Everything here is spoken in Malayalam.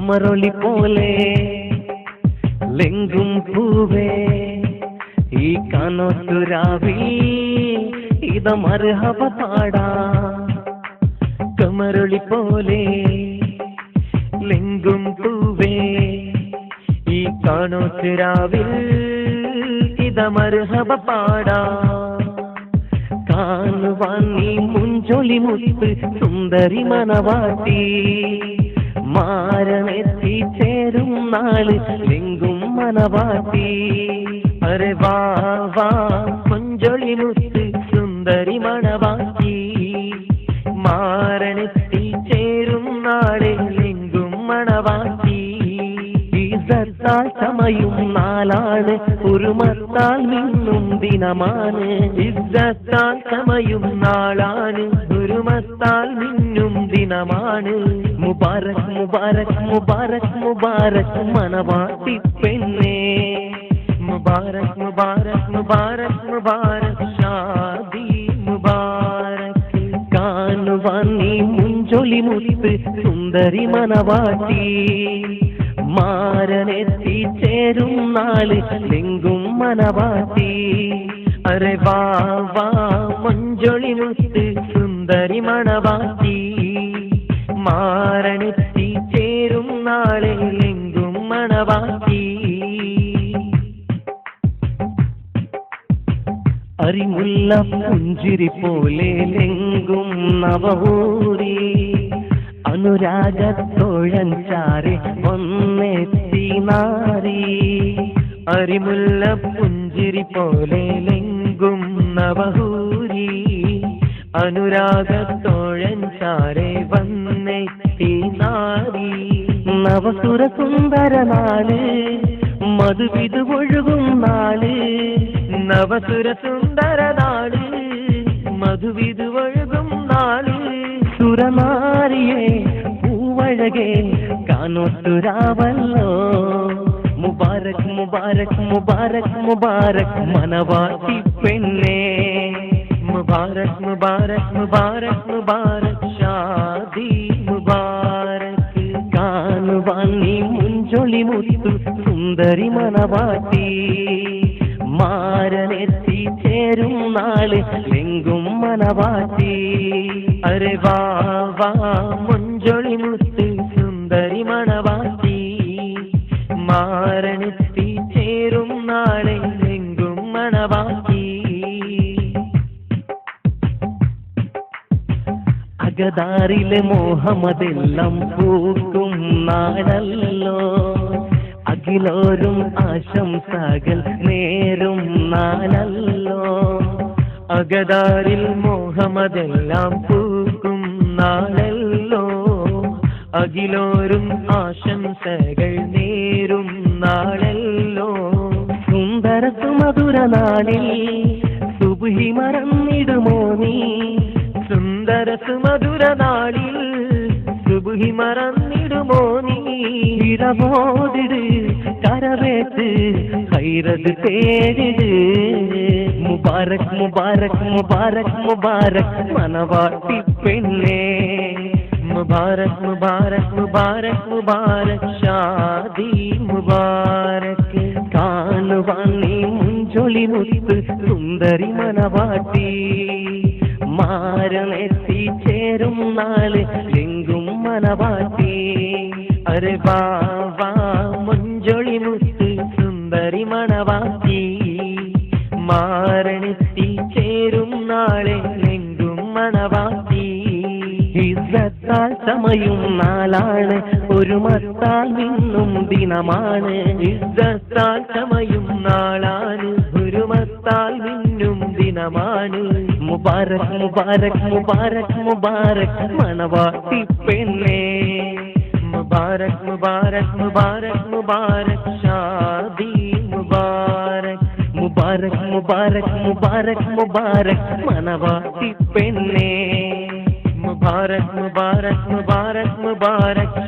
കമറൊളി പോലെ ലെങ്കും പൂവേ ഈ കാനോത്തുരാവിൽ ഇത മർഹബ പാടാ. കമറൊളി പോലെ ലെങ്കും പൂവേ ഈ കാനോത്തുരാവിൽ ഇത മർഹബ പാടാ. കാണുവാൻ നീ മുഞ്ചൊളി മുത്ത് സുന്ദരി മനവാട്ടി മാരനെത്തി ചേരും നാള് ലെങ്കും മനവാട്ടി. അരെ വാ വാ മുഞ്ചൊളി മുത്ത് സുന്ദരി മണവാട്ടി മാരനെത്തി ചേരും നാളെ ലെങ്കും മണവാട്ടി. ഇസ്സത്താൽ സമയും നാളാണ് ഉറുമത്താൽ മിന്നും ദിനമാണ്. ഇസ്സത്താൽ സമയും നാളാണ് ഉറുമത്താൽ മിന്നും ദിനമാണ്. മുബാരക് മുബാരക് മുബാരക് മുബാരക് മനവാട്ടി പെണ്ണേ. മുബാരക് മുബാരക് മുബാരക് മുബാരക് ഷാദി മുബാരക്. കാണുവാൻ നീ മുഞ്ചൊളി മുത്ത് സുന്ദരി മനവാട്ടി മാരനെത്തി ചേരും നാള് ലെങ്കും മനവാട്ടി. അരെ വാ വാ മുഞ്ചൊളി മുത്ത് സുന്ദരി മണവാട്ടി മാരനെത്തി ചേരും നാളെ ലെങ്കും മണവാട്ടി. അരിമുല്ല പുഞ്ചിരി പോലെ ലെങ്കും നവഹൂരി അനുരാഗത്തോഴൻ ചാരെ ഒന്നെത്തി നാരി. അരിമുല്ല പുഞ്ചിരി പോലെ ലെങ്കും നവഹൂരി അനുരാഗത്തോഴൻ ചാരെ വന്നെത്തി നാരി. നവസുര സുന്ദര നാള് മധുവിധു ഒഴുകും നാള്. നവസുര സുന്ദര നാള് മധുവിധു ഒഴുകും നാള്. സുരനാരിയെ പൂവഴകെ കാനോത്തുരാവല്ലോ. മുബാരക് മുബാരക് മുബാരക് മുബാരക് മനവാട്ടി പെണ്ണേ. മുബാരക് മുബാരക് മുബാരക് മുബാരക് ഷാദി മുബാരക്. കാണുവാൻ നീ മുഞ്ചൊളി മുത്തു സുന്ദരി മനവാട്ടി മാരനെത്തി ചേരും നാള് ലെങ്കും മനവാട്ടി. അരെ വാ വാ മുഞ്ചൊളി മുത്ത് സുന്ദരി മണവാട്ടി മാരനെത്തി ചേരും നാളെ ലെങ്കും മണവാട്ടി. അകതാറിലെ മോഹമതെല്ലാം പൂക്കും നാടല്ലോ. അഖിലോരും ആശംസകൾ നേരും നാളല്ലോ. അകതാരിൽ മോഹമതെല്ലാം പൂക്കും നാളല്ലോ. അഖിലോരും ആശംസകൾ നേരും നാളല്ലോ. സുന്ദര സുമധുര നാളിൽ സുബ്ഹി മറന്നിടുമോ നീ. സുന്ദര സുമധുര നാളിൽ സുബ്ഹി മറന്നിടുമോ നീ. ഇടബോധിട് കരവേറ്റ് ഹൈറത് തേടിട്. മുബാരക് മുബാരക് മുബാരക് മുബാരക് മനവാട്ടി പെണ്ണേ. മുബാരക് മുബാരക് മുബാരക് മുബാരക് ഷാദി മുബാരക്. കാണുവാൻ നീ മുഞ്ചൊളി മുത്ത് സുന്ദരി മനവാട്ടി മാരനെത്തി ചേരും നാള് ലെങ്കും മനവാട്ടി. അരെ വാ വാ മുഞ്ചൊളി മുത്ത് സുന്ദരി മണവാട്ടി മാരനെത്തി ചേരും നാളെ ലെങ്കും മണവാട്ടി. ഇസ്സത്താൽ സമയും നാളാണ് ഒരുമത്താൽ മിന്നും ദിനമാണ്. ഇസ്സത്താൽ സമയും നാളാണ് ഒരുമത്താൽ മിന്നും ദിനമാണ്. മുബാരക് മുബാരക് മുബാരക് മുബാരക് മനവാട്ടി പെണ്ണേ. മുബാരക് മുബാരക് മുബാരക് മുബാരക് ഷാദി മുബാരക്. മുബാരക് മുബാരക് മുബാരക് മുബാരക് മനവാട്ടി പെണ്ണേ. മുബാരക് മുബാരക് മുബാരക് മുബാരക്